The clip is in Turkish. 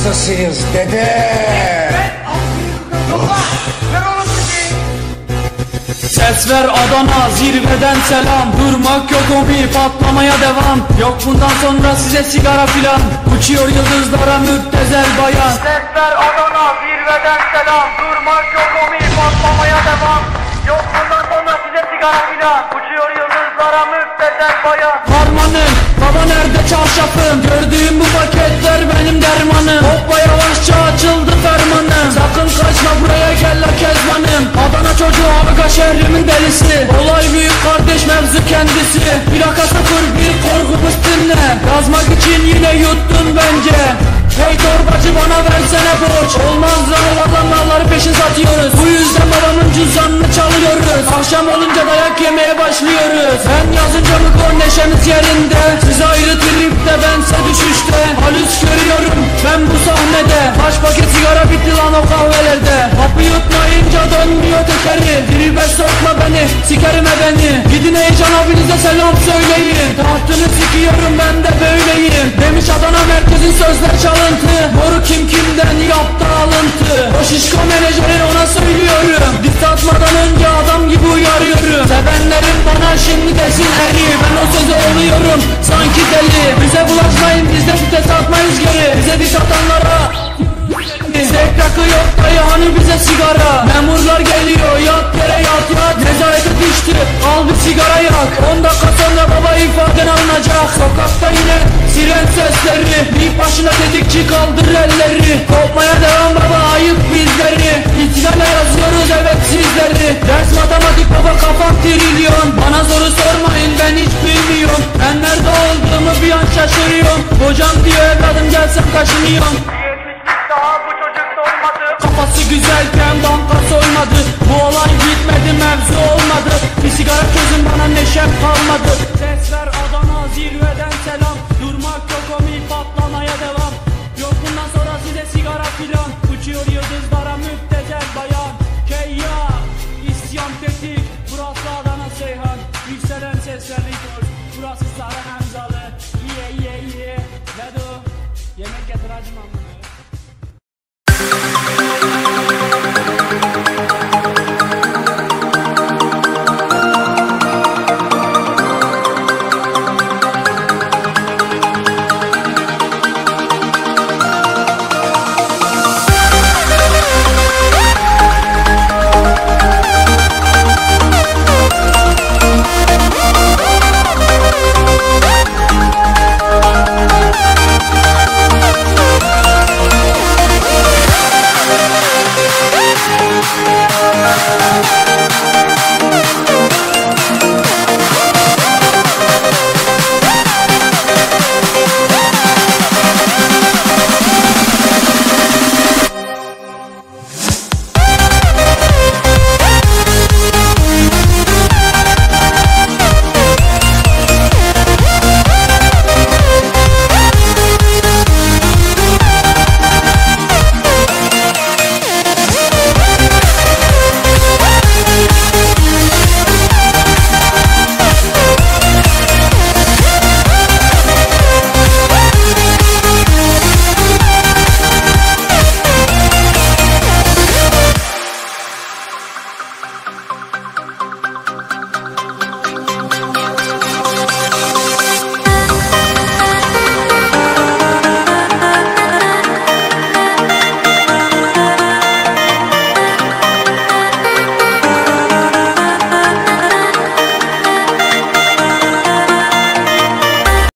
hastasıyız dede. Ses ver Adana, zirveden selam. Durmak yok hobi, patlamaya devam. Yok bundan sonra size sigara filan. Uçuyor yıldızlara müptezel bayan. Ses ver Adana, zirveden selam. Durmak yok hobi, patlamaya devam. Yok bundan sonra size sigara filan. Uçuyor yıldızlara müptezel bayan. Harmanım, baba nerede çarşafım? Gördüğüm bu paketler benim dermanım. Hoppa yavaşça açıldı fermanım. Sakın kaçma buraya gel la kezbanım. Adana çocuğu Avga şehrimin delisi. Olay büyük kardeş mevzu kendisi. Plaka 01 korkumuz dinle. Yazmak için yine yuttun bence. Hey torbacı bana versene borç. Olmaz lan olanlarları peşin satıyoruz. Bu yüzden babamın cüzdanını çalıyoruz. Akşam olunca dayak yemeye başlıyoruz. Ben yazınca mı kor neşemiz yerinde. Siz ayrı tripte bense düşüşte. Halüs görüyorum ben bu sahnede. Kaç paket sigara bitti lan o kahvelerde. Kapı yutmayınca dönmüyor tekeri. Tribe sokma beni sikerime beni. Gidin heyecan abinize selam söyleyin. Tahtını sikiyorum ben de böyleyim. Demiş Adana merkezin sözler çalıntı. Moru kim kimden yaptı alıntı. O şişko menajerin ona söylüyorum. Diss atmadan önce adam gibi uyarıyorum. Sevenlerim bana şimdi desin eri. Ben o sözü oluyorum sanki deli. Bize bulaşmayın biz de vites atmayız geri. Bize diss atanlara zevk rakı yok dayı hani bize sigara. Memurlar geliyor yat yere yat yat. Nezarete düştü al bir sigara yak. 10 dakika sonra baba ifaden alınacak. Sokakta yine siren sesleri. Bir başına tetikçi kaldır elleri. Kopmaya devam baba ayıp bizleri. İtilale yazıyoruz evet sizleri. Ders matematik baba kafam trilyon. Bana soru sormayın ben hiç bilmiyorum. Ben nerede olduğumu bir an şaşırıyorum. Hocam diyor evladım gelsem kaşınıyorum. Daha bu çocuk olmadı. Kafası güzelken banka soymadı. Bu olay bitmedi mevzu olmadı. Bir sigara çözün bana neşem kalmadı. Ses ver Adana zirveden selam. Durmak yok komik patlamaya devam. Yok bundan sonra size sigara filan. Uçuyor yıldızlara müptezel bayan. Keyya isyan tetik. Burası Adana Seyhan. Yükselen seslerli koş. Burası Saran Hamzalı. Ye ye ye. Vedo yemek getir hacım.